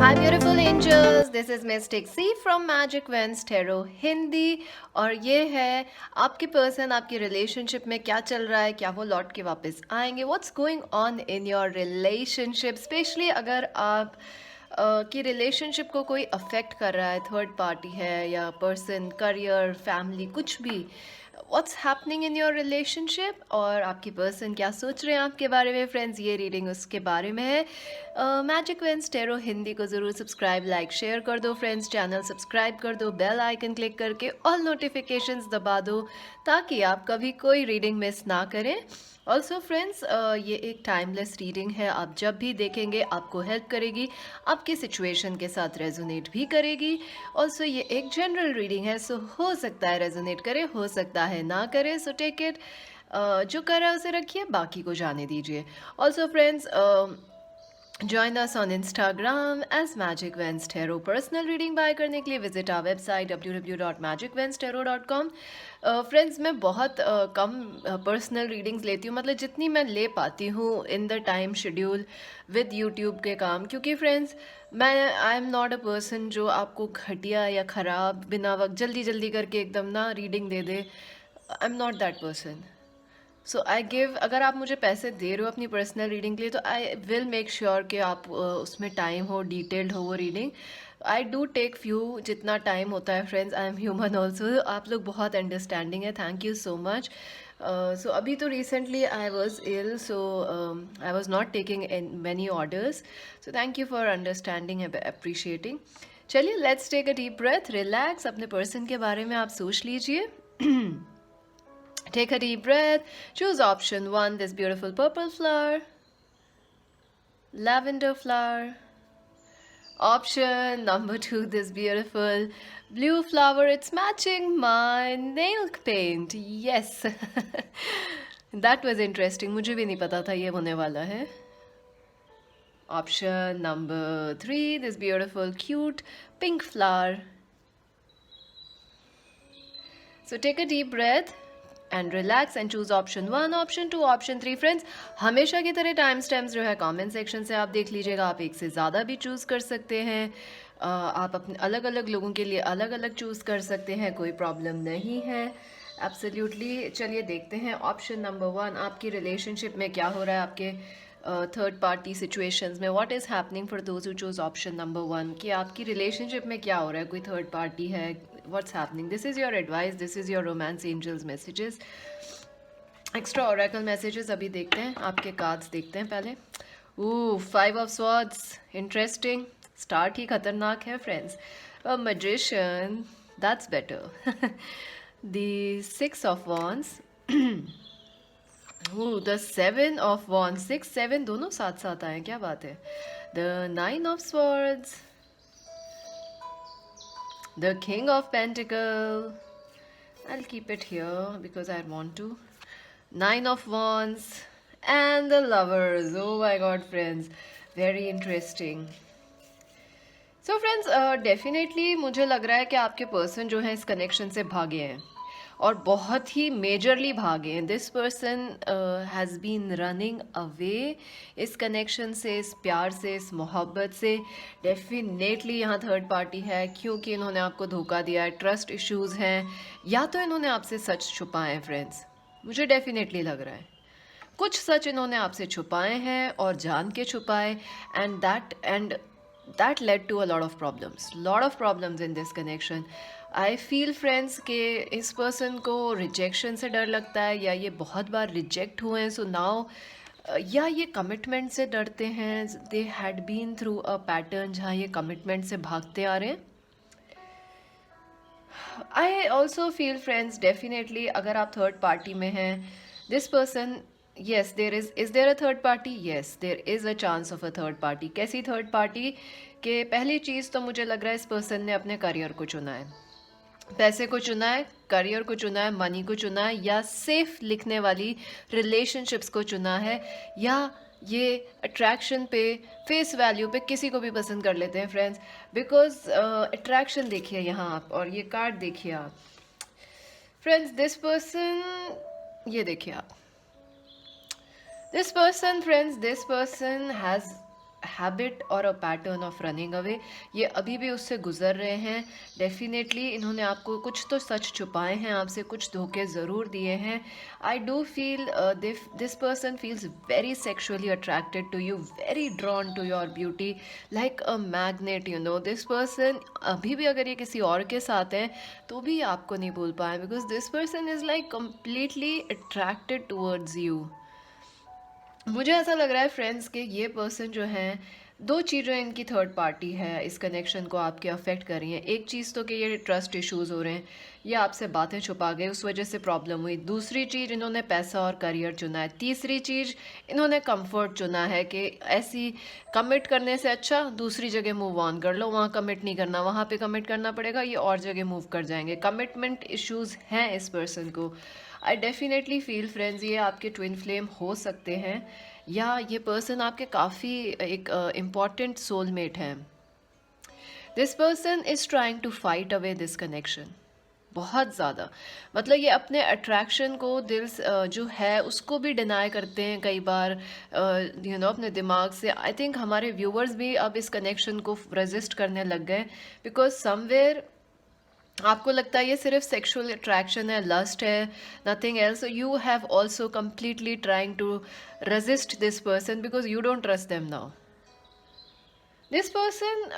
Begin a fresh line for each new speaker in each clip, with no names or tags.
Hi beautiful angels, this is Mystic C from Magic Vents Tarot Hindi. और ये है आपके पर्सन आपकी रिलेशनशिप में क्या चल रहा है, क्या वो लौट के वापस आएंगे, what's going on in your relationship, specially अगर आप की रिलेशनशिप को कोई अफेक्ट कर रहा है, थर्ड पार्टी है या पर्सन, करियर, फैमिली, कुछ भी। What's happening in your relationship और आपकी पर्सन क्या सोच रहे हैं आपके बारे में फ्रेंड्स, ये रीडिंग उसके बारे में है। मैजिक वेंस टेरो हिंदी को ज़रूर सब्सक्राइब लाइक शेयर कर दो फ्रेंड्स, चैनल सब्सक्राइब कर दो, बेल आइकन क्लिक करके ऑल नोटिफिकेशंस दबा दो ताकि आप कभी कोई रीडिंग मिस ना करें। ऑल्सो फ्रेंड्स, ये एक टाइमलेस रीडिंग है, आप जब भी देखेंगे आपको हेल्प करेगी, आपकी सिचुएशन के साथ रेजोनेट भी करेगी। ऑल्सो ये एक जनरल रीडिंग है, सो हो सकता है रेजोनेट करे, हो सकता है ना करे, सो टेक इट, जो कर रहा है उसे रखिए, बाकी को जाने दीजिए। Also friends, join us on Instagram as Magic Vents Tarot। Personal reading buy करने के लिए visit our website www.magicventstarot.com। Friends, मैं बहुत कम पर्सनल रीडिंग्स लेती हूँ, मतलब जितनी मैं ले पाती हूँ in the time schedule with YouTube के काम, क्योंकि फ्रेंड्स मैं I am not a person जो आपको घटिया या ख़राब बिना वक्त जल्दी जल्दी करके एकदम ना reading they they. I am not that person. So I give, अगर आप मुझे पैसे दे रहे हो अपनी पर्सनल रीडिंग के लिए, तो आई विल मेक श्योर कि आप उसमें टाइम हो, डिटेल्ड हो वो reading. I do take few, जितना टाइम होता है friends, I am human also. आप लोग बहुत अंडरस्टैंडिंग है, thank you so much. So अभी तो recently I was ill, so I was not taking many orders, so thank you for understanding, appreciating. चलिए let's take a deep breath, relax, अपने person के बारे में आप सोच लीजिए। Take a deep breath. Choose option 1, this beautiful purple flower, lavender flower. Option number 2, this beautiful blue flower. It's matching my nail paint. Yes. That was interesting. मुझे भी नहीं पता था ये होने वाला है. Option number 3, this beautiful cute pink flower. So take a deep breath and relax and choose option 1, option 2, option 3। Friends, हमेशा की तरह टाइम स्टैम्प्स जो है कमेंट सेक्शन से आप देख लीजिएगा, आप एक से ज़्यादा भी चूज़ कर सकते हैं, आप अपने अलग अलग लोगों के लिए अलग अलग चूज़ कर सकते हैं, कोई प्रॉब्लम नहीं है, एब्सोल्युटली। चलिए देखते हैं ऑप्शन नंबर 1, आपकी रिलेशनशिप में क्या हो रहा है, आपके थर्ड पार्टी सिचुएशंस में, what is happening for those who choose option number 1, कि आपकी रिलेशनशिप में क्या हो रहा है, कोई थर्ड पार्टी है, what's happening. This is your advice, this is your romance angels messages, extra oracle messages. अभी देखते हैं आपके कार्ड्स, देखते हैं पहले। Oh, 5 of swords, interesting, start ही खतरनाक है friends. A magician, that's better. The 6 of wands, the 7 of wands, 6 7 दोनों साथ साथ आए, क्या बात है। The 9 of swords, the king of pentacle, I'll keep it here because I want to, 9 of wands and the lovers। oh my god friends, very interesting। so friends, definitely मुझे लग रहा है कि आपके पर्सन जो है इस कनेक्शन से भागे हैं और बहुत ही मेजरली भागे हैं। This person has been running away इस कनेक्शन से, इस प्यार से, इस मोहब्बत से। डेफिनेटली यहाँ थर्ड पार्टी है, क्योंकि इन्होंने आपको धोखा दिया है, ट्रस्ट इश्यूज़ हैं, या तो इन्होंने आपसे सच छुपाए हैं फ्रेंड्स, मुझे डेफिनेटली लग रहा है कुछ सच इन्होंने आपसे छुपाए हैं और जान के छुपाए, and that led to a lot of problems in this connection। I feel friends कि इस person को rejection से डर लगता है, या ये बहुत बार reject हुए हैं, so now या ये commitment से डरते हैं, they had been through a pattern जहाँ ये commitment से भागते आ रहे हैं। I also feel friends, definitely अगर आप third party में हैं, this person, yes there is there a third party, yes there is a chance of a third party। कैसी third party? कि पहली चीज़ तो मुझे लग रहा है इस पर्सन ने अपने करियर को चुना है, पैसे को चुना है, करियर को चुना है, मनी को चुना है, या सेफ लिखने वाली रिलेशनशिप्स को चुना है, या ये अट्रैक्शन पे, फेस वैल्यू पे किसी को भी पसंद कर लेते हैं फ्रेंड्स। बिकॉज अट्रैक्शन देखिए यहाँ आप, और ये कार्ड देखिए आप फ्रेंड्स, दिस पर्सन, ये देखिए आप, this person friends, this person habit और a pattern of running away. ये अभी भी उससे गुजर रहे हैं। डेफिनेटली इन्होंने आपको कुछ तो सच छुपाए हैं, आपसे कुछ धोखे ज़रूर दिए हैं। I do feel this person feels very sexually attracted to you, very drawn to your beauty, like a magnet. You know this person अभी भी अगर ये किसी और के साथ हैं तो भी आपको नहीं भूल पाए, because this person is like completely attracted towards you. मुझे ऐसा लग रहा है फ्रेंड्स कि ये पर्सन जो है, दो चीज़ें इनकी थर्ड पार्टी है इस कनेक्शन को आपके अफेक्ट कर रही हैं। एक चीज़ तो कि ये ट्रस्ट इश्यूज हो रहे हैं, ये आपसे बातें छुपा गए, उस वजह से प्रॉब्लम हुई। दूसरी चीज़, इन्होंने पैसा और करियर चुना है। तीसरी चीज़, इन्होंने कंफर्ट चुना है कि ऐसी कमिट करने से अच्छा दूसरी जगह मूव ऑन कर लो, वहाँ कमिट नहीं करना, वहाँ पे कमिट करना पड़ेगा, ये और जगह मूव कर जाएंगे। कमिटमेंट इश्यूज हैं इस पर्सन को। आई डेफिनेटली फील फ्रेंड्स ये आपके ट्विन फ्लेम हो सकते हैं, या ये पर्सन आपके काफ़ी एक इम्पॉर्टेंट सोलमेट है। This person is trying to fight away this connection बहुत ज़्यादा। मतलब ये अपने अट्रैक्शन को जो है उसको भी डिनाई करते हैं कई बार, यू नो अपने दिमाग से। आई थिंक हमारे व्यूअर्स भी अब इस कनेक्शन को रेजिस्ट करने लग गए, बिकॉज समवेयर आपको लगता है ये सिर्फ सेक्सुअल अट्रैक्शन है, लस्ट है, nothing else. You have also completely trying to resist this person because you don't trust them now. This person,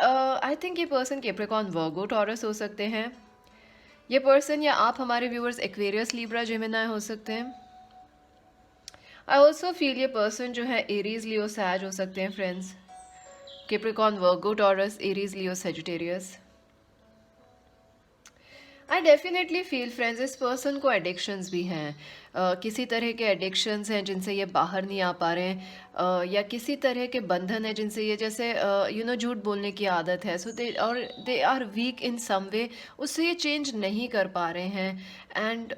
I think ये पर्सन कैप्रिकॉर्न, वर्गो, टॉरस हो सकते हैं। ये पर्सन या आप हमारे व्यूअर्स एक्वेरियस, लिब्रा, जेमिनी हो सकते हैं। आई ऑल्सो फील ये पर्सन जो है एरीज, लियो, सैज हो सकते हैं friends. Capricorn, Virgo, taurus, Aries, लियो, सेजिटेरियस। आई डेफिनेटली फील फ्रेंड्स इस पर्सन को एडिक्शंस भी हैं, किसी तरह के एडिक्शंस हैं जिनसे ये बाहर नहीं आ पा रहे हैं, या किसी तरह के बंधन है जिनसे ये, जैसे यू नो झूठ बोलने की आदत है, सो दे आर वीक इन सम वे, उससे ये चेंज नहीं कर पा रहे हैं। एंड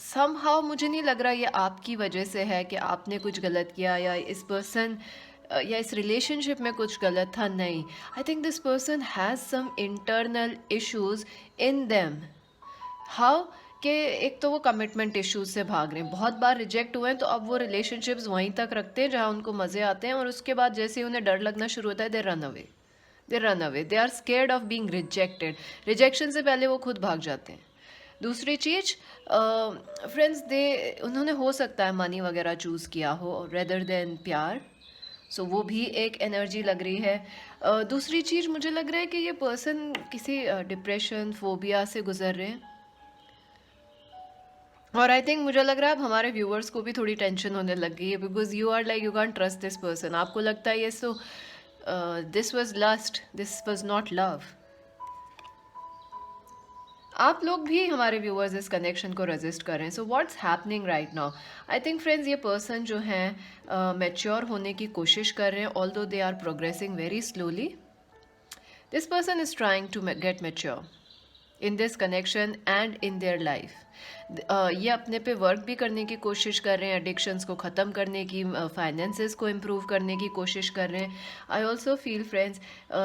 समहाउ मुझे नहीं लग रहा ये आपकी वजह से है कि आपने कुछ गलत किया या इस पर्सन या इस रिलेशनशिप में कुछ गलत था, नहीं। I think this person has some internal issues in them. How कि एक तो वो कमिटमेंट इश्यूज से भाग रहे हैं, बहुत बार रिजेक्ट हुए हैं, तो अब वो रिलेशनशिप्स वहीं तक रखते हैं जहाँ उनको मज़े आते हैं, और उसके बाद जैसे ही उन्हें डर लगना शुरू होता है, they run away, they are scared of being rejected. Rejection से पहले वो खुद भाग जाते हैं। दूसरी चीज़ फ्रेंड्स, उन्होंने हो सकता है मनी वगैरह चूज़ किया हो रेदर देन प्यार, सो वो भी एक एनर्जी लग रही है। दूसरी चीज़ मुझे लग रहा है कि ये पर्सन किसी डिप्रेशन, फोबिया से गुजर रहे हैं, और आई थिंक मुझे लग रहा है अब हमारे व्यूअर्स को भी थोड़ी टेंशन होने लग गई है, because you are like you can trust this person. आपको लगता है ये so this was lust, this was not love. आप लोग भी हमारे व्यूअर्स इस कनेक्शन को रेजिस्ट कर रहे हैं। So what's happening right now? I think friends ये पर्सन जो हैं मैच्योर होने की कोशिश कर रहे हैं, although they are progressing very slowly. This person is trying to get mature in this connection and in their life. ये अपने पे वर्क भी करने की कोशिश कर रहे हैं, एडिक्शंस को ख़त्म करने की, फाइनेंसेस को इम्प्रूव करने की कोशिश कर रहे हैं। आई ऑल्सो फील फ्रेंड्स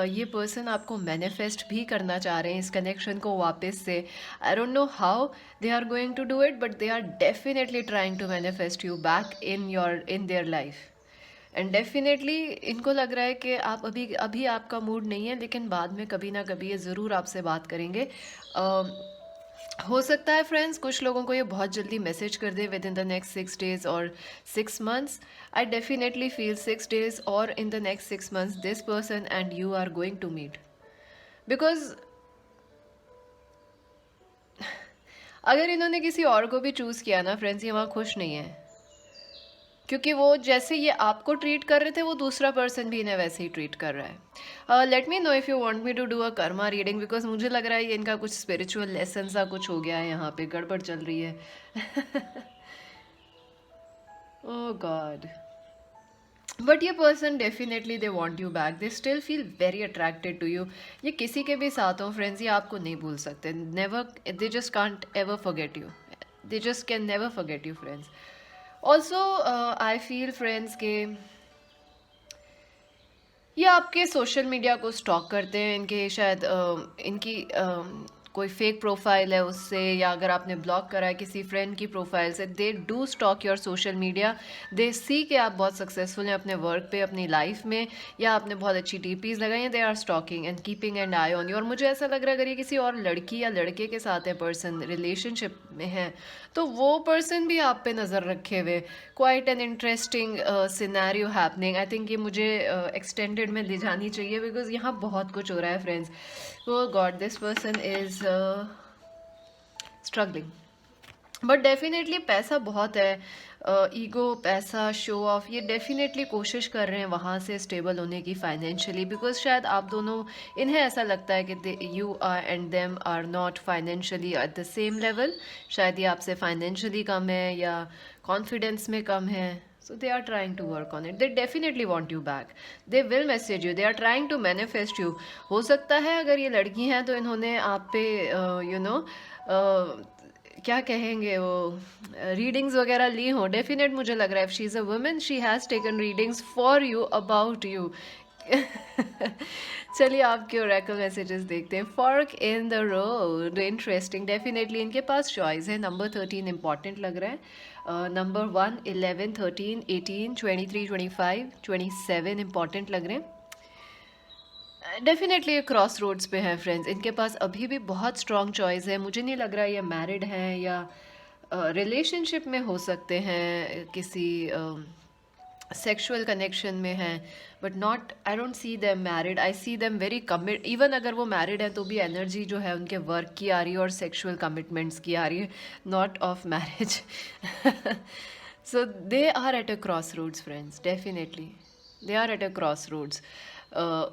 ये पर्सन आपको मैनिफेस्ट भी करना चाह रहे हैं इस कनेक्शन को वापस से। I don't know how they are going to do it, but they are definitely trying to manifest you back in their life. And definitely इनको लग रहा है कि आप अभी आपका मूड नहीं है, लेकिन बाद में कभी ना कभी ये ज़रूर आपसे बात करेंगे। हो सकता है फ्रेंड्स कुछ लोगों को ये बहुत जल्दी मैसेज कर दे within the next 6 days और 6 months। I definitely feel 6 days और in the next 6 months this person and you are going to meet, because अगर इन्होंने किसी और को भी चूज़ किया ना फ्रेंड्स, ये वहाँ खुश नहीं है, क्योंकि वो जैसे ये आपको ट्रीट कर रहे थे वो दूसरा पर्सन भी इन्हें वैसे ही ट्रीट कर रहा है। Let me know if you want me to do a karma reading, because मुझे लग रहा है ये इनका कुछ स्पिरिचुअल लेसन सा कुछ हो गया है, यहाँ पे गड़बड़ चल रही है। ओह गॉड, बट ये person definitely they want you back, they still feel very attracted to you. ये किसी के भी साथ हो फ्रेंड्स, ये आपको नहीं भूल सकते, never, they just can't ever forget you, they just can never forget you friends. Also I feel friends के ये आपके सोशल मीडिया को स्टॉक करते हैं, इनके शायद इनकी कोई फेक प्रोफाइल है उससे, या अगर आपने ब्लॉक करा है किसी फ्रेंड की प्रोफाइल से, they do stalk your social media. They see कि आप बहुत सक्सेसफुल हैं अपने वर्क पे, अपनी लाइफ में, या आपने बहुत अच्छी डीपीज लगाई हैं। They are stalking and keeping an eye on you. और मुझे ऐसा लग रहा है अगर ये किसी और लड़की या लड़के के साथ है, पर्सन रिलेशनशिप में है, तो वो पर्सन भी आप पे नज़र रखे हुए। Quite an interesting scenario happening. I think ये मुझे एक्सटेंडेड में ले जानी चाहिए, बिकॉज यहाँ बहुत कुछ हो रहा है friends. Oh God, this person is struggling. But definitely पैसा बहुत है, ईगो, पैसा, शो ऑफ, ये डेफिनेटली कोशिश कर रहे हैं वहाँ से स्टेबल होने की फाइनेंशियली, बिकॉज शायद आप दोनों, इन्हें ऐसा लगता है कि you are and them are not financially at the same level. शायद ये आपसे फाइनेंशियली कम है या कॉन्फिडेंस में कम है। So they are trying to work on it. They definitely want you back. They will message you. They are trying to manifest you. हो सकता है अगर ये लड़की हैं तो इन्होंने आप पे क्या कहेंगे वो, रीडिंग्स वगैरह ली हो। डेफिनेट मुझे लग रहा है, if she is a women, she has taken readings for you, about you. चलिए आपके ओरेकल मैसेजेस देखते हैं। Fork in the road, interesting. Definitely इनके पास चॉइस है। नंबर 13 इंपॉर्टेंट लग रहा है। नंबर 1, 11, 13, 18, 23, 25, 27 इंपॉर्टेंट लग रहे हैं। डेफिनेटली ये क्रॉस रोड्स पे हैं फ्रेंड्स। इनके पास अभी भी बहुत स्ट्रॉन्ग चॉइस है। मुझे नहीं लग रहा ये मैरिड हैं या रिलेशनशिप में हो सकते हैं, किसी सेक्सुअल कनेक्शन में हैं, but not, I don't see them married. I see them very commit. Even अगर वो मैरिड है तो भी एनर्जी जो है उनके वर्क की आ रही है और सेक्सुअल कमिटमेंट्स की आ रही है, not of marriage. So they are at a crossroads friends. Definitely they are at a crossroads.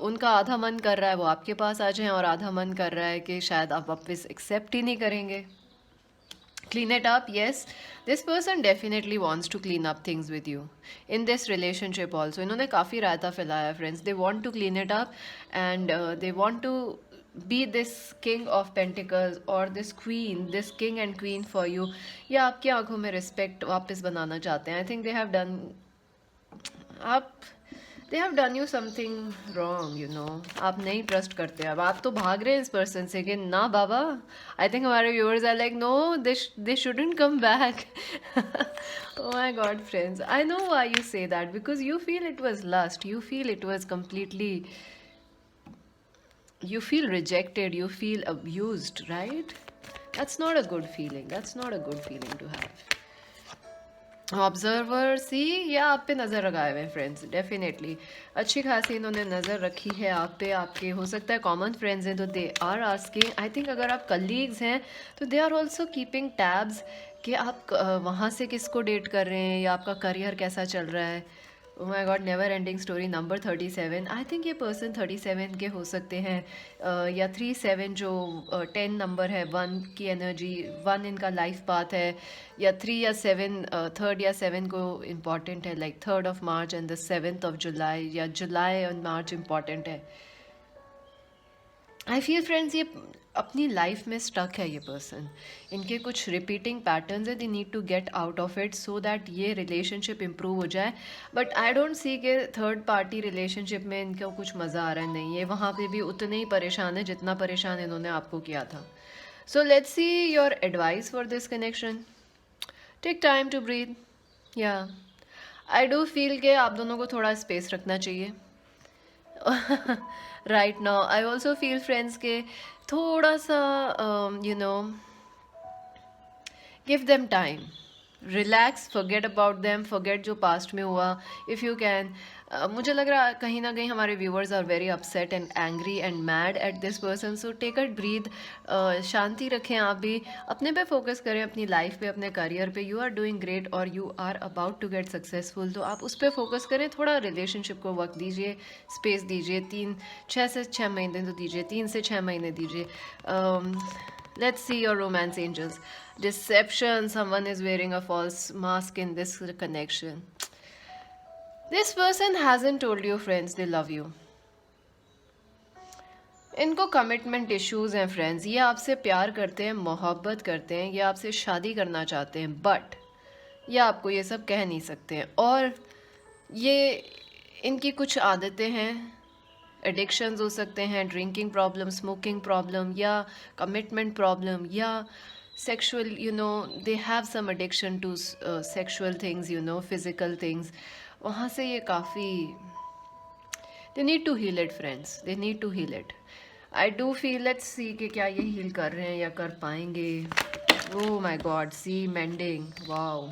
उनका आधा मन कर रहा है वो आपके पास आ जाएं, और आधा मन कर रहा है कि शायद आप वापस एक्सेप्ट ही नहीं करेंगे। Clean it up, yes. This person definitely wants to clean up things with you in this relationship also. इन्होंने काफ़ी रायता फैलाया friends. They want to clean it up and they want to be this king of pentacles or this queen, this king and queen for you. या आपकी आंखों में respect वापस बनाना चाहते हैं. I think they have done, they have done you something wrong, you know. आप नहीं trust करते, अब आप तो भाग रहे हैं इस पर्सन से कि ना बाबा। आई थिंक हमारे viewers are like no, they shouldn't come back. Oh my God, friends, I know why you say that, because you feel it was lust, you feel it was completely, you feel rejected, you feel abused, right? That's not a good feeling. That's not a good feeling to have. Observer see, या आप पे नज़र लगाए हुए हैं friends. Definitely अच्छी खासी इन्होंने नज़र रखी है आप पे। आपके हो सकता है कॉमन फ्रेंड्स हैं तो they are asking. I think अगर आप कलीग्स हैं तो they are also keeping tabs कि आप वहाँ से किसको डेट कर रहे हैं या आपका करियर कैसा चल रहा है। Oh my God, never ending story. Number 37, I think ये पर्सन 37 के हो सकते हैं, या 37 जो 10 नंबर है, 1 की एनर्जी, 1 इनका लाइफ पाथ है, या 3 या 7, 3rd या 7 को इम्पॉर्टेंट है, like 3rd of March and the 7th of July, या जुलाई और मार्च इम्पॉर्टेंट है। आई फील फ्रेंड्स ये अपनी लाइफ में स्टक है ये पर्सन। इनके कुछ रिपीटिंग पैटर्न्स है, they need to get out of it so that ये रिलेशनशिप इम्प्रूव हो जाए। बट आई डोंट सी के थर्ड पार्टी रिलेशनशिप में इनको कुछ मज़ा आ रहा है। नहीं, ये वहाँ पे भी उतने ही परेशान है जितना परेशान इन्होंने आपको किया था। So let's see your advice for this connection. Take time to breathe. या आई डू फील के आप दोनों को थोड़ा स्पेस रखना चाहिए। राइट नाउ आई ऑल्सो फील फ्रेंड्स के थोड़ा सा you know, give them time, relax, forget about them, forget जो पास्ट में हुआ इफ़ यू कैन। मुझे लग रहा है कहीं ना कहीं हमारे viewers are very upset and angry and mad at this person. So take a breath, शांति रखें, आप भी अपने पे फोकस करें, अपनी लाइफ पे, अपने करियर पे। यू आर डूइंग ग्रेट और you are about to get successful, तो आप उस पर फोकस करें। थोड़ा रिलेशनशिप को वक्त दीजिए, स्पेस दीजिए, 6 से 6 महीने तो दीजिए, 3 से 6 महीने दीजिए। Let's see your romance angels. Deception, someone is wearing a false mask in this connection. This person hasn't told you friends they love you. इनको कमिटमेंट इश्यूज हैं फ्रेंड्स। ये आपसे प्यार करते हैं, मोहब्बत करते हैं, ये आपसे शादी करना चाहते हैं, बट ये आपको ये सब कह नहीं सकते हैं। और ये इनकी कुछ आदतें हैं एडिक्शंस हो सकते हैं, ड्रिंकिंग प्रॉब्लम, स्मोकिंग प्रॉब्लम, या कमिटमेंट प्रॉब्लम, या sexual, they have some addiction to sexual things, physical things. वहाँ से ये काफ़ी, they need to heal it friends, they need to heal it. I do feel, let's see कि क्या ये heal कर रहे हैं या कर पाएंगे। Oh my god, see mending, wow.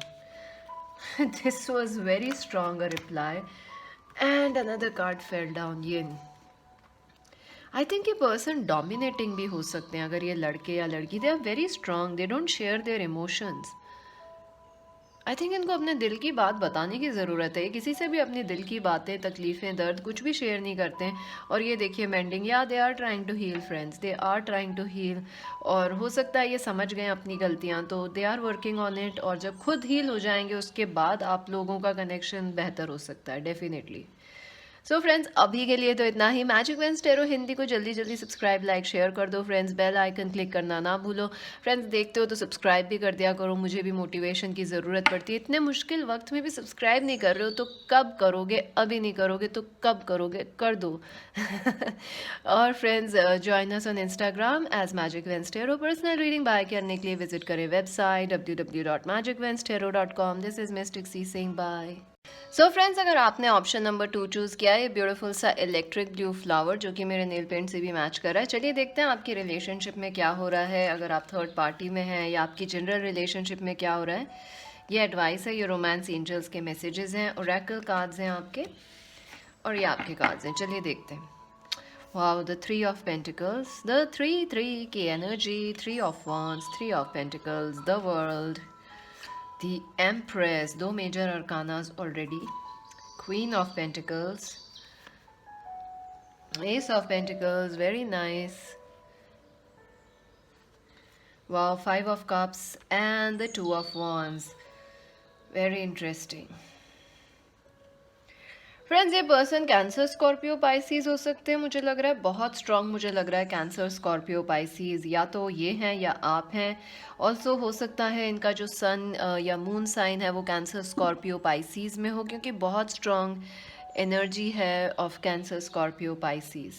This was very strong a reply and another card fell down, yin। I think ये पर्सन डोमिनेटिंग भी हो सकते हैं, अगर ये लड़के या लड़की, they are very strong, they don't share their emotions. I think इनको अपने दिल की बात बताने की ज़रूरत है, किसी से भी अपनी दिल की बातें, तकलीफ़ें, दर्द कुछ भी शेयर नहीं करते हैं। और ये देखिए मेंडिंग, या they are trying to heal friends, they are trying to heal. और हो सकता है ये समझ गए अपनी गलतियाँ, तो they are working on it, और जब खुद हील हो जाएंगे उसके बाद आप लोगों का कनेक्शन बेहतर हो सकता है, डेफिनेटली। सो फ्रेंड्स, अभी के लिए तो इतना ही। मैजिक वेंस टेरो हिंदी को जल्दी जल्दी सब्सक्राइब, लाइक, शेयर कर दो फ्रेंड्स। बेल आइकन क्लिक करना ना भूलो फ्रेंड्स। देखते हो तो सब्सक्राइब भी कर दिया करो, मुझे भी मोटिवेशन की ज़रूरत पड़ती है। इतने मुश्किल वक्त में भी सब्सक्राइब नहीं कर रहे हो तो कब करोगे? अभी नहीं करोगे तो कब करोगे? कर दो। और friends, join us on Instagram as Magic veins Tarot. Personal reading buy करने के लिए विजिट करें website www.magicvenstero.com। This is Mystic C Singh, bye. So friends, अगर आपने ऑप्शन नंबर 2 चूज़ किया है, ये ब्यूटीफुल सा इलेक्ट्रिक ब्लू फ्लावर जो कि मेरे नेल पेंट से भी मैच कर रहा है, चलिए देखते हैं आपकी रिलेशनशिप में क्या हो रहा है, अगर आप थर्ड पार्टी में हैं या आपकी जनरल रिलेशनशिप में क्या हो रहा है। ये एडवाइस है, ये रोमांस एंजल्स के मैसेजेस हैं, ओरेकल कार्ड्स हैं आपके, और ये आपके कार्ड्स हैं। चलिए देखते हैं। Wow, the 3 of pentacles, the 3 की energy, 3 of wands, 3 of pentacles, the world, the Empress, दो major arcanas already, Queen of Pentacles, Ace of Pentacles, very nice, wow, 5 of Cups and the 2 of Wands, very interesting। Friends, ये person cancer, Scorpio, Pisces हो सकते हैं, मुझे लग रहा है बहुत स्ट्रांग, मुझे लग रहा है कैंसर, स्कॉर्पियो, पाइसीज, या तो ये हैं या आप हैं। ऑल्सो हो सकता है इनका जो सन या मून साइन है वो कैंसर, स्कॉर्पियो, पाइसीज में हो, क्योंकि बहुत स्ट्रांग एनर्जी है of cancer, Scorpio, Pisces.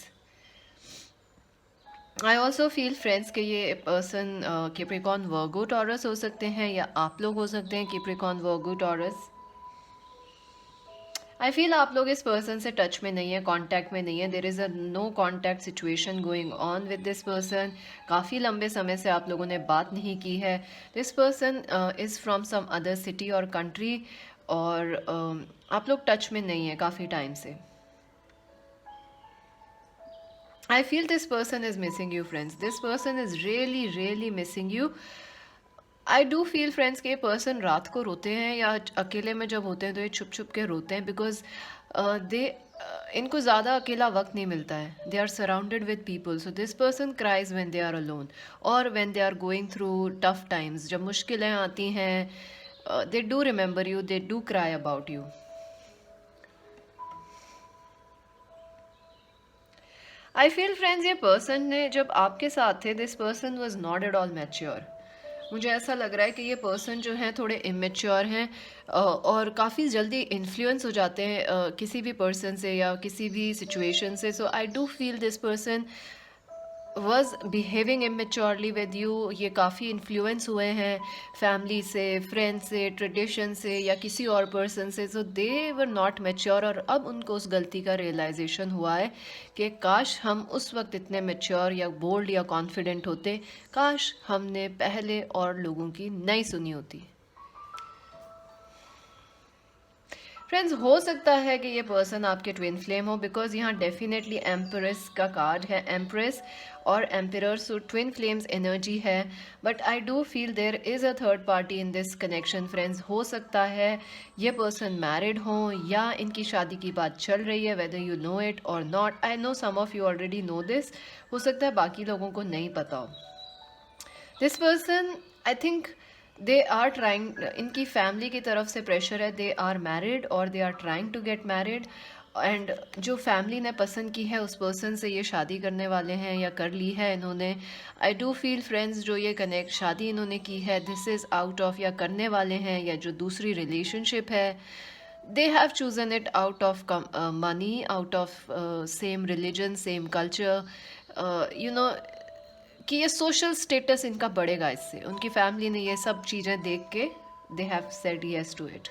I also feel friends कि ये पर्सन कैप्रिकॉर्न, वर्गो, टॉरस हो सकते हैं, या आप लोग हो सकते हैं Capricorn, Virgo, taurus. I feel आप लोग इस पर्सन से टच में नहीं है, कांटेक्ट में नहीं है, there is a no contact situation going on with this person. काफ़ी लंबे समय से आप लोगों ने बात नहीं की है। This person is from some other city और कंट्री, और आप लोग टच में नहीं है काफ़ी टाइम से। I feel this person is missing you friends, this person is really really missing you. I do feel friends के ये पर्सन रात को रोते हैं, या अकेले में जब होते हैं तो ये छुप छुप के रोते हैं, बिकॉज दे इनको ज़्यादा अकेला वक्त नहीं मिलता है। They are surrounded with people, so this person cries when they are alone, और when they are going through tough times, जब मुश्किलें आती हैं, they do remember you, they do cry about you. I feel friends, ये पर्सन ने जब आपके साथ थे, this person was not at all mature. मुझे ऐसा लग रहा है कि ये पर्सन जो है थोड़े इमेच्योर हैं, और काफ़ी जल्दी इन्फ्लुएंस हो जाते हैं किसी भी पर्सन से या किसी भी सिचुएशन से। So I do feel this person was behaving immaturely with you. ये काफ़ी इन्फ्लुएंस हुए हैं फैमिली से, फ्रेंड से, ट्रेडिशन से, या किसी और पर्सन से। सो दे वर नॉट मैच्योर, और अब उनको उस गलती का रियलाइजेशन हुआ है कि काश हम उस वक्त इतने मैच्योर या बोल्ड या कॉन्फिडेंट होते, काश हमने पहले और लोगों की नहीं सुनी होती। फ्रेंड्स, हो सकता है कि ये पर्सन आपके ट्विन फ्लेम हो, बिकॉज यहाँ डेफिनेटली एम्प्रेस का कार्ड है, एम्प्रेस और emperor, so twin flames energy है। But I do feel there is a third party in this connection friends. हो सकता है ये पर्सन मैरिड हो, या इनकी शादी की बात चल रही है, वेदर यू नो इट और not. I know some of you already know this, हो सकता है बाकी लोगों को नहीं पता हो। This person, I think they are trying, इनकी फैमिली की तरफ से प्रेशर है, दे आर मैरिड और they are trying to get married, and जो फैमिली ने पसंद की है उस पर्सन से ये शादी करने वाले हैं या कर ली है इन्होंने। आई डू फील फ्रेंड्स, जो ये कनेक्ट शादी इन्होंने की है, दिस इज़ आउट ऑफ, या करने वाले हैं, या जो दूसरी रिलेशनशिप है, they have chosen it out of money, out of same religion, same culture, you know, कि ये सोशल स्टेटस इनका बढ़ेगा इससे, उनकी फैमिली ने ये सब चीज़ें देख के they have said yes to it.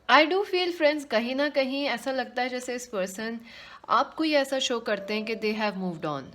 I do feel friends, कहीं ना कहीं ऐसा लगता है जैसे इस पर्सन आपको ये ऐसा शो करते हैं कि they have moved on.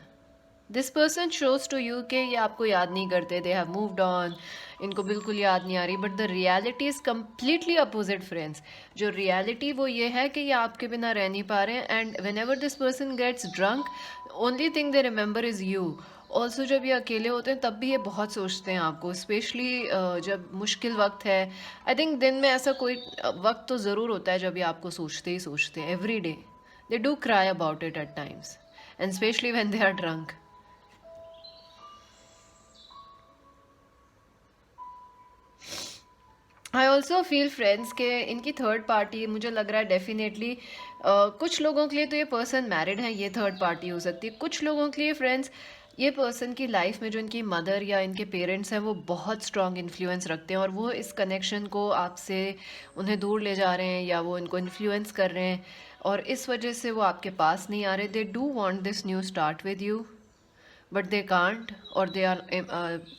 This person shows to you कि ये आपको याद नहीं करते, दे हैव मूव्ड ऑन, इनको बिल्कुल याद नहीं आ रही. But the reality is completely opposite friends. जो रियलिटी वो ये है कि ये आपके बिना रह नहीं पा रहे हैं. And whenever this person gets drunk, only thing they remember is you. Also जब ये अकेले होते हैं तब भी ये बहुत सोचते हैं आपको, स्पेशली जब मुश्किल वक्त है. आई थिंक दिन में ऐसा कोई वक्त तो ज़रूर होता है जब ये आपको सोचते ही सोचते हैं. Every day they do cry about it at times, and specially when they are drunk. I also feel friends के इनकी थर्ड पार्टी मुझे लग रहा है डेफिनेटली कुछ लोगों के लिए तो ये पर्सन मैरिड है, ये थर्ड पार्टी हो सकती है. कुछ लोगों के लिए फ्रेंड्स ये पर्सन की लाइफ में जो इनकी मदर या इनके पेरेंट्स हैं वो बहुत स्ट्रॉन्ग इन्फ्लुएंस रखते हैं, और वो इस कनेक्शन को आपसे उन्हें दूर ले जा रहे हैं या वो इनको इन्फ्लुएंस कर रहे हैं, और इस वजह से वो आपके पास नहीं आ रहे. They do want this new start with you but they can't, और they are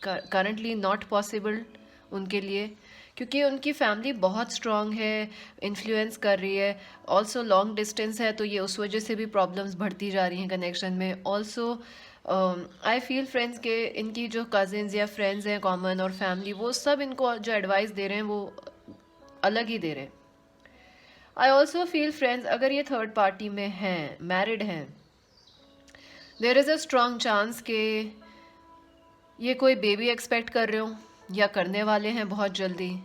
currently not possible उनके लिए, क्योंकि उनकी फैमिली बहुत स्ट्रॉन्ग है, इन्फ्लुएंस कर रही है. ऑल्सो लॉन्ग डिस्टेंस है तो ये उस वजह से भी प्रॉब्लम्स बढ़ती जा रही हैं कनेक्शन में. ऑल्सो आई फील फ्रेंड्स के इनकी जो कजिन्स या फ्रेंड्स हैं कॉमन और फैमिली, वो सब इनको जो एडवाइस दे रहे हैं वो अलग ही दे रहे हैं. आई ऑल्सो फील फ्रेंड्स अगर ये थर्ड पार्टी में हैं, मैरिड हैं, there is a strong chance कि ये कोई बेबी एक्सपेक्ट कर रहे हो या करने वाले हैं बहुत जल्दी,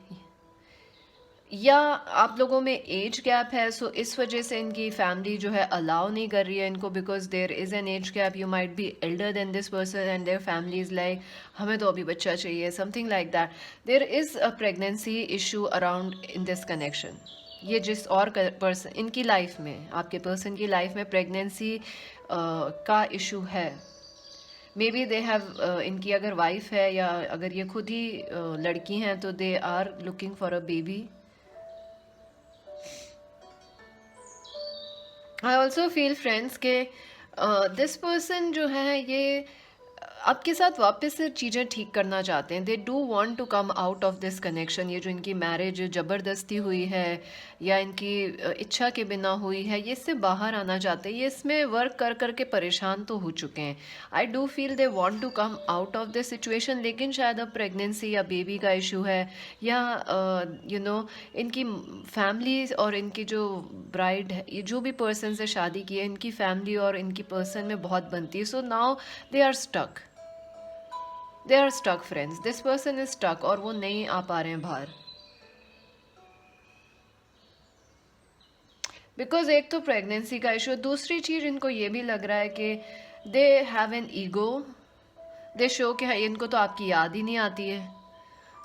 या आप लोगों में एज गैप है. सो इस वजह से इनकी फैमिली जो है अलाउ नहीं कर रही है इनको, because there is an age gap. You might be elder than this person and their family is like हमें तो अभी बच्चा चाहिए, something like that. There is a pregnancy issue around in this connection. ये जिस और पर्सन इनकी life में, आपके पर्सन की लाइफ में प्रेगनेंसी का इशू है. मे बी दे हैव इनकी अगर वाइफ है या अगर ये खुद ही लड़की हैं तो they are looking for a baby. I also feel friends के दिस पर्सन जो है ये आपके साथ वापस से चीज़ें ठीक करना चाहते हैं. They do want to come out of this connection. ये जो इनकी मैरिज ज़बरदस्ती हुई है या इनकी इच्छा के बिना हुई है, ये इससे बाहर आना चाहते हैं. ये इसमें वर्क कर कर के परेशान तो हो चुके हैं. I do feel they want to come out of this situation, लेकिन शायद अब प्रेगनेंसी या बेबी का इशू है, या यू नो इनकी फैमिली और इनकी जो ब्राइड है, ये जो भी पर्सन से शादी की है, इनकी फैमिली और इनकी पर्सन में बहुत बनती है. So now they are stuck. They are stuck friends, this person is stuck, और वो नहीं आ पा रहे हैं बाहर. बिकॉज एक तो प्रेगनेंसी का इशू, दूसरी चीज़ इनको ये भी लग रहा है कि they have an ego. They show कि इनको तो आपकी याद ही नहीं आती है,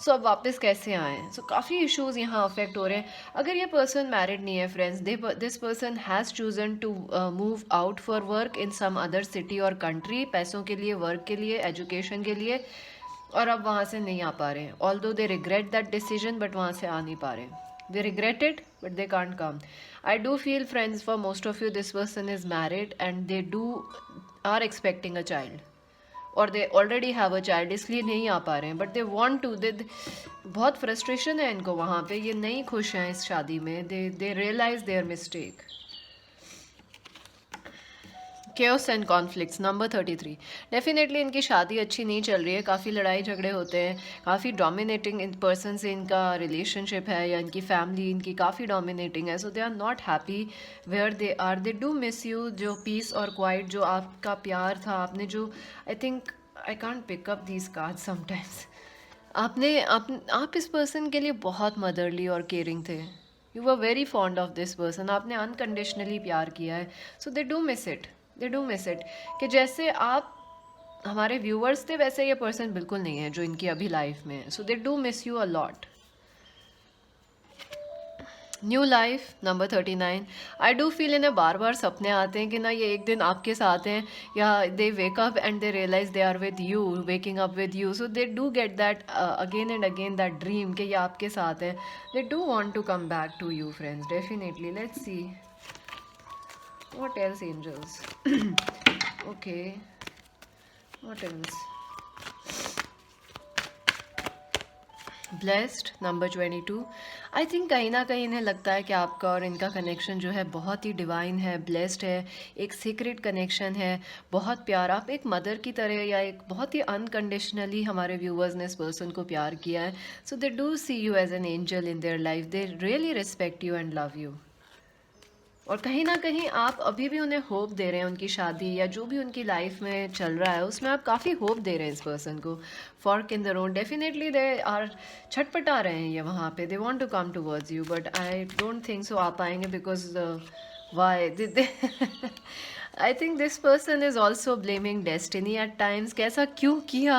सो अब वापस कैसे आए. सो काफ़ी इश्यूज यहाँ अफेक्ट हो रहे हैं. अगर ये पर्सन मैरिड नहीं है friends, this person has chosen to move out for work in some other city और कंट्री, पैसों के लिए, वर्क के लिए, एजुकेशन के लिए, और अब वहाँ से नहीं आ पा रहे हैं. Although they regret that decision, but वहाँ से आ नहीं पा रहे. They regret it but they can't come. I do feel friends for most of you this person is married and they do are expecting a child, और they already have a child, इसलिए नहीं आ पा रहे हैं. But they want to, they बहुत frustration है इनको वहाँ पे, ये नहीं खुश हैं इस शादी में. They realise their mistake. Chaos and conflicts number 33. Definitely इनकी शादी अच्छी नहीं चल रही है, काफ़ी लड़ाई झगड़े होते हैं, काफ़ी डोमिनेटिंग इन पर्सन से इनका रिलेशनशिप है, या इनकी फैमिली इनकी काफ़ी डोमिनेटिंग है. So they are not happy where they are. They do miss you, जो पीस और क्वाइट जो आपका प्यार था, आपने जो, I think I can't pick up these cards sometimes, आप इस पर्सन के लिए बहुत मदरली और केयरिंग थे. You were very fond of this person, आपने अनकंडीशनली प्यार किया है. So they do miss it, they do miss it. कि जैसे आप हमारे व्यूअर्स थे वैसे ये पर्सन बिल्कुल नहीं है जो इनकी अभी लाइफ में है. So they do miss you a lot. New life number 39। I do feel इन्हें बार बार सपने आते हैं कि ना ये एक दिन आपके साथ हैं, या they wake up and they realise they are with you, waking up with you, so they do get that again and again that dream कि ये आपके साथ हैं। They do want to come back to you friends, definitely. Let's see what else, angels? Okay, what else? Blessed number 22। I think कहीं ना कहीं इन्हें लगता है कि आपका और इनका कनेक्शन जो है बहुत ही डिवाइन है, ब्लेस्ड है, एक सीक्रेट कनेक्शन है, बहुत प्यार। आप एक मदर की तरह या एक बहुत ही अनकंडीशनली हमारे व्यूवर्स ने इस पर्सन को प्यार किया है। So they do see you as an angel in their life, they really respect you and love you. और कहीं ना कहीं आप अभी भी उन्हें होप दे रहे हैं, उनकी शादी या जो भी उनकी लाइफ में चल रहा है उसमें आप काफ़ी होप दे रहे हैं इस पर्सन को। Fork in the road, definitely they are छटपटा रहे हैं ये वहाँ पे, they want to come towards you, but I don't think so आ पाएंगे because why they I think this person is also blaming destiny at times, कैसा क्यों किया,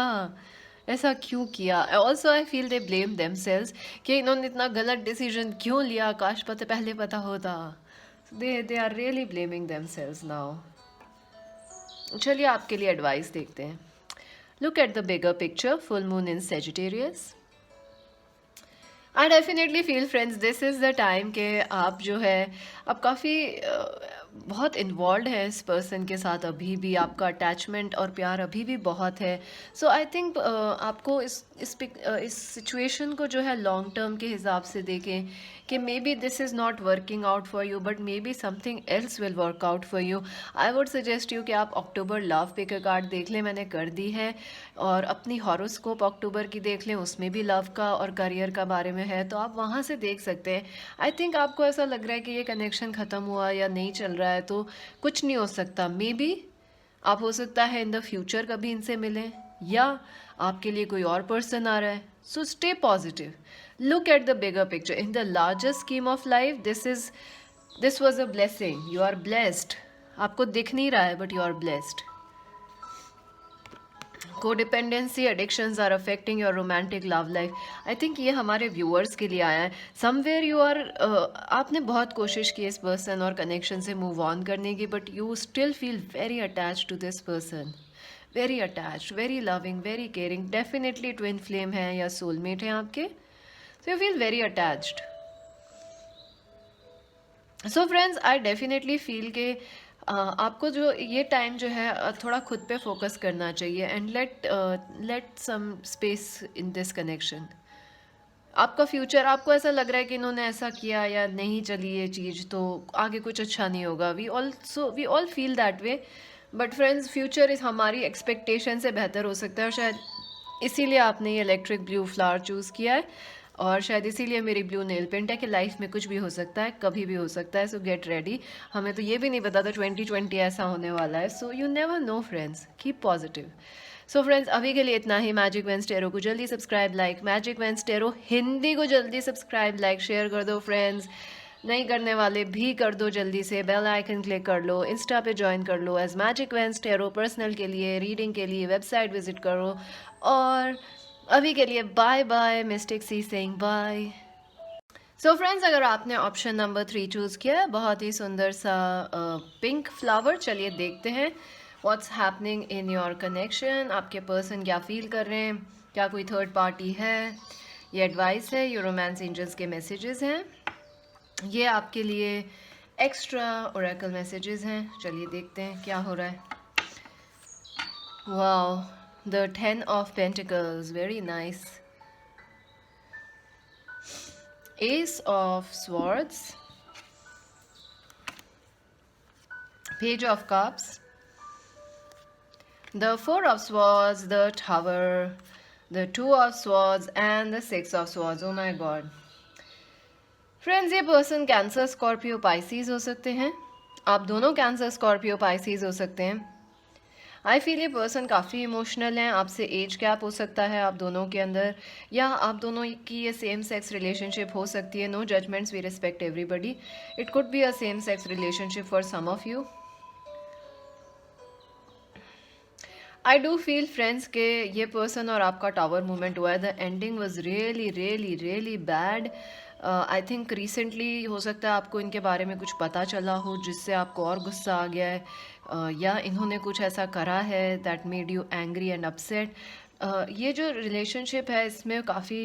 ऐसा क्यों किया। Also I feel they blame themselves कि इन्होंने इतना गलत डिसीजन क्यों लिया, काश पहले पता होता। they are really blaming themselves now. चलिए आपके लिए एडवाइस देखते हैं। Look at the bigger picture, full moon in Sagittarius. I definitely feel friends this is the time कि आप जो है अब काफ़ी बहुत इन्वॉल्व है इस पर्सन के साथ, अभी भी आपका अटैचमेंट और प्यार अभी भी बहुत है। सो आई थिंक आपको इस सिचुएशन को जो है लॉन्ग टर्म के हिसाब से देखें कि may be this is not working out for you but may be something else will work out for you. I would suggest you कि आप अक्टूबर लव पिकर कार्ड देख लें, मैंने कर दी है, और अपनी हॉरोस्कोप अक्टूबर की देख लें, उसमें भी लव का और करियर का बारे में है, तो आप वहाँ से देख सकते हैं। आई थिंक आपको ऐसा लग रहा है कि ये कनेक्शन ख़त्म हुआ या नहीं चल रहा है, तो कुछ नहीं हो सकता। मे बी आप हो सकता है इन द फ्यूचर कभी इनसे मिलें, या आपके लिए कोई और पर्सन आ रहा है। So stay positive, look at the bigger picture, in the largest scheme of life this was a blessing, you are blessed. आपको दिख नहीं रहा है but you are blessed. Codependency addictions are affecting your romantic love life. I think ये हमारे viewers के लिए आया है। समवेयर यू आर आपने बहुत कोशिश की इस पर्सन और कनेक्शन से मूव ऑन करने की, but you still feel very attached to this person, very attached, very loving, very caring. Definitely twin flame है या सोलमेट है आपके, so you feel very attached. So friends I definitely feel के आपको जो ये टाइम जो है थोड़ा खुद पे फोकस करना चाहिए and let some space in this connection. आपका फ्यूचर, आपको ऐसा लग रहा है कि इन्होंने ऐसा किया या नहीं चली ये चीज़ तो आगे कुछ अच्छा नहीं होगा, we all feel that way, but friends future is हमारी एक्सपेक्टेशन से बेहतर हो सकता है, और शायद इसीलिए आपने ये इलेक्ट्रिक ब्लू फ्लावर चूज़ किया है, और शायद इसीलिए मेरी ब्लू नेल पेंट है कि लाइफ में कुछ भी हो सकता है, कभी भी हो सकता है। सो गेट रेडी। हमें तो ये भी नहीं पता था 2020 ऐसा होने वाला है, so you never know friends, keep positive. So friends अभी के लिए इतना ही। मैजिक वेंस टेरो को जल्दी subscribe, like, Magic veins tarot Hindi को जल्दी सब्सक्राइब, लाइक, शेयर कर दो फ्रेंड्स। नहीं करने वाले भी कर दो जल्दी से, बेल आइकन क्लिक कर लो, इंस्टा पे ज्वाइन कर लो as Magic veins Tarot. Personal के लिए, रीडिंग के लिए वेबसाइट विजिट करो, और अभी के लिए बाय बाय, मिस्टेक सी सेइंग बाय। सो फ्रेंड्स अगर आपने ऑप्शन नंबर 3 चूज़ किया है, बहुत ही सुंदर सा पिंक फ्लावर, चलिए देखते हैं what's happening in your connection. आपके पर्सन क्या फील कर रहे हैं, क्या कोई थर्ड पार्टी है, ये एडवाइस है, ये रोमांस एंजल्स के मैसेजेस हैं, ये आपके लिए एक्स्ट्रा ओरेकल मैसेजेस हैं। चलिए देखते हैं क्या हो रहा है। Wow, the 10 of Pentacles, very nice. Ace of Swords, Page of Cups, the 4 of Swords, the Tower, the 2 of Swords and the 6 of Swords. Oh my God. Friends ये person cancer, Scorpio, Pisces हो सकते हैं। आप दोनों cancer, Scorpio, Pisces हो सकते हैं। I feel ये पर्सन काफ़ी इमोशनल हैं, आपसे एज गैप हो सकता है आप दोनों के अंदर, या आप दोनों की ये सेम सेक्स रिलेशनशिप हो सकती है। No judgments, we respect everybody. It could be a same sex relationship for some of you. I do feel friends के ये पर्सन और आपका टावर मूवमेंट हुआ है, the ending was really really really bad. I think recently हो सकता है आपको इनके बारे में कुछ पता चला हो जिससे आपको और गुस्सा आ गया है, या इन्होंने कुछ ऐसा करा है that made you angry and upset. ये जो रिलेशनशिप है इसमें काफ़ी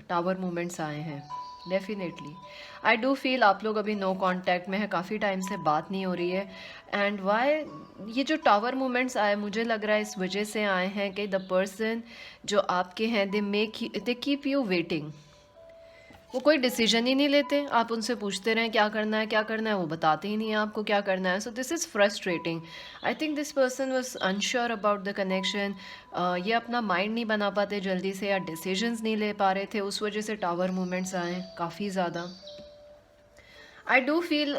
टावर मोमेंट्स आए हैं डेफिनेटली। आई डू फील आप लोग अभी नो कांटेक्ट में है, काफ़ी टाइम से बात नहीं हो रही है। एंड वाई ये जो टावर मोमेंट्स आए मुझे लग रहा है इस वजह से आए हैं कि द पर्सन जो आपके हैं दे कीप यू वेटिंग। वो कोई डिसीजन ही नहीं लेते, आप उनसे पूछते रहें क्या करना है क्या करना है, वो बताते ही नहीं है आपको क्या करना है। So this is frustrating. I think this person was unsure about the connection. ये अपना माइंड नहीं बना पाते जल्दी से, या डिसीजंस नहीं ले पा रहे थे, उस वजह से टावर मूवमेंट्स आए काफ़ी ज़्यादा। आई डू फील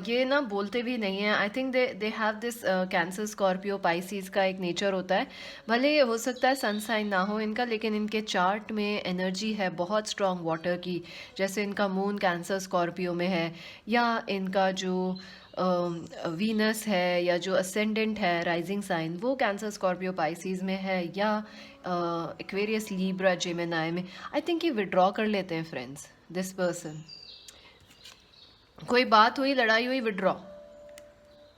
ये ना बोलते भी नहीं हैं। आई think they have this cancer Scorpio Pisces का एक नेचर होता है, भले ये हो सकता है सन साइन ना हो इनका, लेकिन इनके चार्ट में एनर्जी है बहुत स्ट्रॉन्ग वाटर की। जैसे इनका मून कैंसर स्कॉर्पियो में है, या इनका जो वीनस है, या जो असेंडेंट है राइजिंग साइन वो कैंसर स्कॉर्पियो पाइसीज में है, या एक्वेरियस लीब्रा जेमिनाई में। आई थिंक ये विड्रॉ कर लेते हैं फ्रेंड्स दिस पर्सन। कोई बात हुई, लड़ाई हुई, विड्रॉ,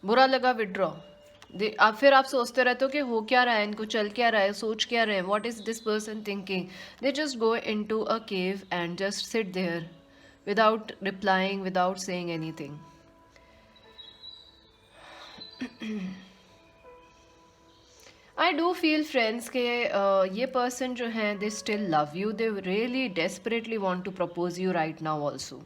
बुरा लगा, विड्रॉ। आप फिर आप सोचते रहते हो कि हो क्या रहा है, इनको चल क्या रहा है, सोच क्या रहे हैं, what is this person thinking. They just go into a cave and just sit there without replying, without saying anything. I do feel friends के ये पर्सन जो हैं they still love you, they really desperately want to propose you right now also.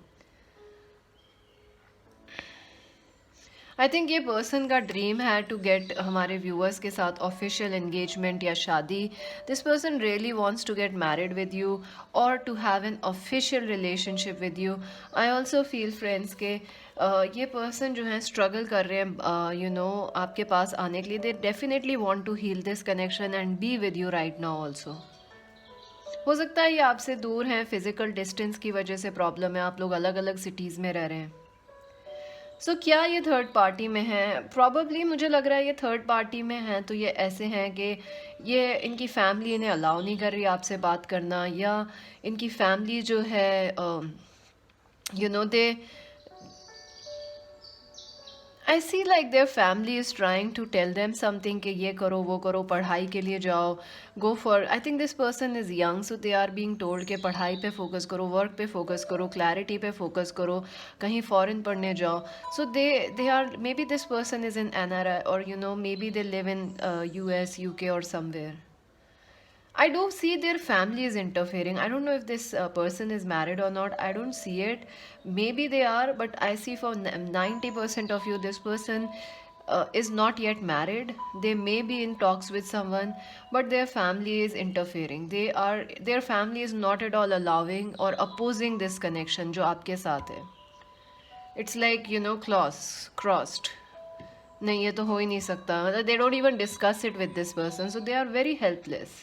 I think ये person का dream है to get हमारे viewers के साथ ऑफिशियल एंगेजमेंट या शादी। This person really wants to get married with you और to have an official relationship with you. I also feel friends के ये पर्सन जो है स्ट्रगल कर रहे हैं यू नो आपके पास आने के लिए। They definitely want to heal this connection and be with you right now also. हो सकता है ये आपसे दूर हैं, फिजिकल डिस्टेंस की वजह से प्रॉब्लम है, आप लोग अलग अलग सिटीज़ में रह रहे हैं। सो क्या ये थर्ड पार्टी में है? प्रॉबली मुझे लग रहा है ये थर्ड पार्टी में हैं, तो ये ऐसे हैं कि ये इनकी फैमिली इन्हें अलाउ नहीं कर रही आपसे बात करना, या इनकी फैमिली जो है you know they I see like their family is trying to tell them something कि ये करो वो करो, पढ़ाई के लिए जाओ, go for. I think this person is young, so they are being told कि पढ़ाई पे फोकस करो, वर्क पे फोकस करो, क्लैरिटी पे फोकस करो, कहीं फॉरेन पढ़ने जाओ। So they are maybe this person is in NRI, और you know maybe they live in US, UK और somewhere. I do see their family is interfering. I don't know if this person is married or not. I don't see it. Maybe they are, but I see for 90% of you, this person is not yet married. They may be in talks with someone, but their family is interfering. Their family is not at all allowing or opposing this connection जो आपके साथ है. It's like crossed. नहीं, ये तो हो ही नहीं सकता. They don't even discuss it with this person, so they are very helpless.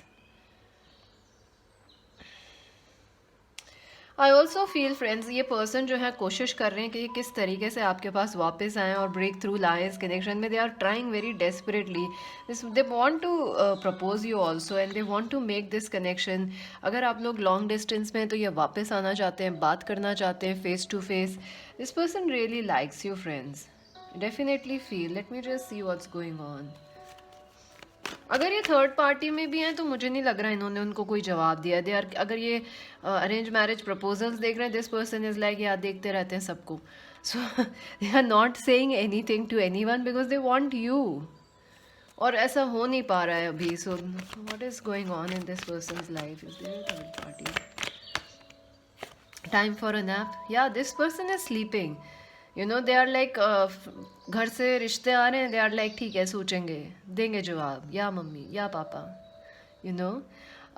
I also feel friends ये पर्सन जो है कोशिश कर रहे हैं कि किस तरीके से आपके पास वापस आएँ और ब्रेक थ्रू लाएँ इस कनेक्शन में। They are trying very desperately they want to propose you also and they want to make this connection. अगर आप लोग लॉन्ग डिस्टेंस में हैं तो ये वापस आना चाहते हैं, बात करना चाहते हैं face to face. This person really likes you friends, definitely feel. Let me just see what's going on. अगर ये थर्ड पार्टी में भी हैं तो मुझे नहीं लग रहा इन्होंने उनको कोई जवाब दिया। दे आर अगर ये अरेंज मैरिज प्रपोजल्स देख रहे हैं, दिस पर्सन इज़ लाइक यार देखते रहते हैं सबको। So they are not saying anything to anyone because they want you, और ऐसा हो नहीं पा रहा है अभी। So what is going on in this person's life? Is there third party? Time for a nap? या this person is sleeping. You know they are like घर से रिश्ते आ रहे हैं, दे आर लाइक ठीक है सोचेंगे, देंगे जवाब, या मम्मी या पापा। यू नो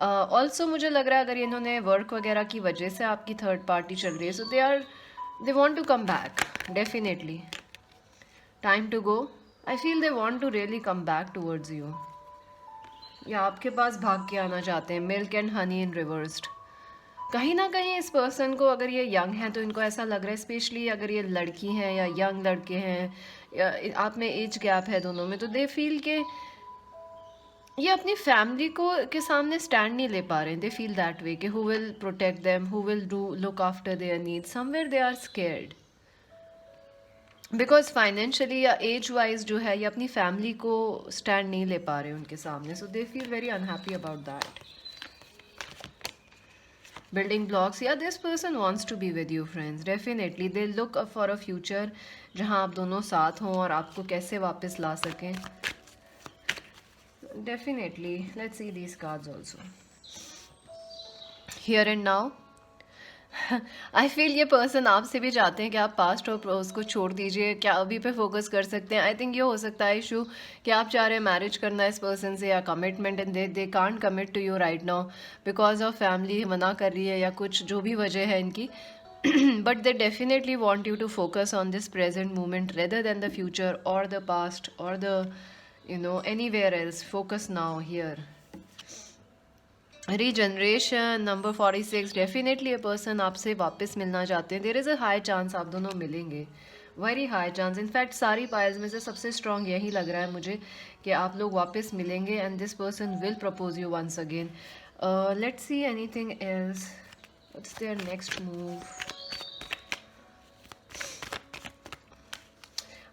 ऑल्सो मुझे लग रहा है अगर इन्होंने वर्क वगैरह की वजह से आपकी थर्ड पार्टी चल रही है, so they want to come back definitely. Time to go. I feel they want to really come back towards you, या आपके पास भाग के आना चाहते हैं। Milk and honey in reversed. कहीं ना कहीं इस पर्सन को, अगर ये यंग है तो इनको ऐसा लग रहा है, स्पेशली अगर ये लड़की हैं या यंग लड़के हैं, या आप में एज गैप है दोनों में, तो दे फील के ये अपनी फैमिली को के सामने स्टैंड नहीं ले पा रहे हैं, दे फील दैट वे कि who will protect them, who will do look after their needs, somewhere they are scared, because financially या एज वाइज जो है ये अपनी फैमिली को स्टैंड नहीं ले पा रहे उनके सामने, so they feel very unhappy about that. Building blocks, yeah, this person wants to be with you friends, definitely they look up for a future जहाँ आप दोनों साथ हों और आपको कैसे वापस ला सकें. Definitely, let's see these cards also. Here and now. I feel ये पर्सन आपसे भी चाहते हैं कि आप पास्ट और उसको छोड़ दीजिए, क्या अभी पे फोकस कर सकते हैं. आई थिंक ये हो सकता है इशू कि आप चाह रहे हैं मैरिज करना इस पर्सन से या commitment, and they can't commit to you right now because of family मना कर रही है या कुछ जो भी वजह है इनकी. But they definitely want you to focus on this present moment rather than the future और द पास्ट और the anywhere else. Focus now here. Regeneration number 46, definitely a person आपसे वापस मिलना चाहते हैं. There is a high chance आप दोनों मिलेंगे, वेरी हाई चांस. इनफैक्ट सारी पाइल्स में से सबसे स्ट्रॉन्ग यही लग रहा है मुझे कि आप लोग वापस मिलेंगे and this person will propose you once again. Let's see anything else, what's there next move.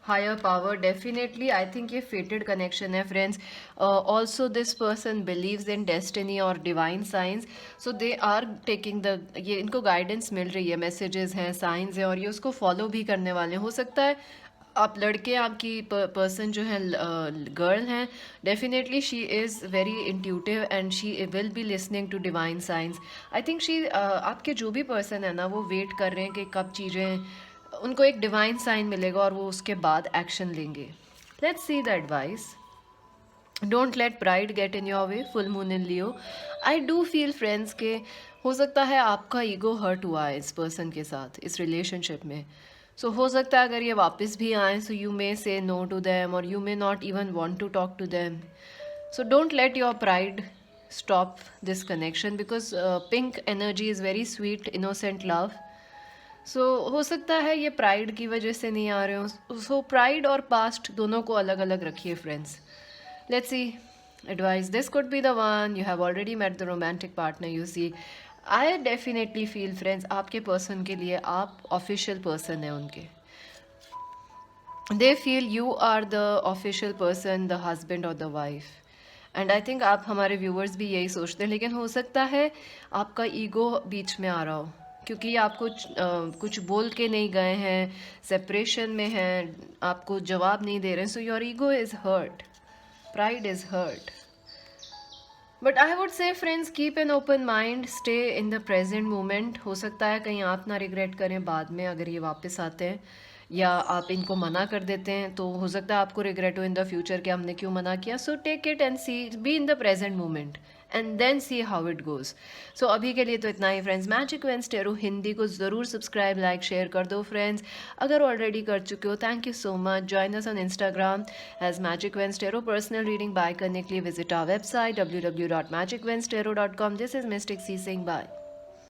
Higher power, definitely I think ये फेटेड कनेक्शन है friends. Also this person believes in destiny और divine science, so they are taking the, ये इनको guidance मिल रही है, messages हैं, science हैं और ये उसको फॉलो भी करने वाले हैं. हो सकता है आप लड़के, आपकी पर्सन जो है गर्ल हैं, definitely she is very intuitive and she will be listening to divine science. I think she आपके जो भी पर्सन है ना वो वेट कर रहे हैं कि कब चीज़ें, उनको एक डिवाइन साइन मिलेगा और वो उसके बाद एक्शन लेंगे. Let's see the advice. Don't let pride get in your way, full moon in Leo. I do feel friends के हो सकता है आपका ईगो हर्ट हुआ है इस पर्सन के साथ, इस रिलेशनशिप में. सो हो सकता है अगर ये वापस भी आए सो you may say no to them और you may not even want to talk to them. So don't let your pride stop this connection because pink energy is very sweet innocent love. सो हो सकता है ये pride की वजह से नहीं आ रहे हो. सो प्राइड और पास्ट दोनों को अलग अलग रखिए friends. Let's see advice. This could be the one. You have already met the romantic partner. You see, I definitely feel friends आपके पर्सन के लिए आप ऑफिशियल पर्सन है उनके. They feel you are the official person, the husband और the wife. And I think आप हमारे viewers भी यही सोचते हैं, लेकिन हो सकता है आपका ईगो बीच में आ रहा हो क्योंकि आप कुछ बोल के नहीं गए हैं, सेपरेशन में हैं, आपको जवाब नहीं दे रहे हैं. So your ego is hurt, pride is hurt. But I would say friends keep an open mind, stay in the present moment. हो सकता है कहीं आप ना रिग्रेट करें बाद में अगर ये वापस आते हैं, या आप इनको मना कर देते हैं तो हो सकता है आपको रिग्रेट हो इन द फ्यूचर कि हमने क्यों मना किया. So take it and see, be in the present moment and then see how it goes. So अभी के लिए तो इतना ही friends. Magic veins tarot Hindi को ज़रूर सब्सक्राइब, लाइक, शेयर कर दो फ्रेंड्स. अगर ऑलरेडी कर चुके हो thank you so much. Join us on Instagram as Magic veins Tarot. Personal reading buy करने के लिए visit our website www.magicvenstero.com. This is Mystic C Singh. Bye.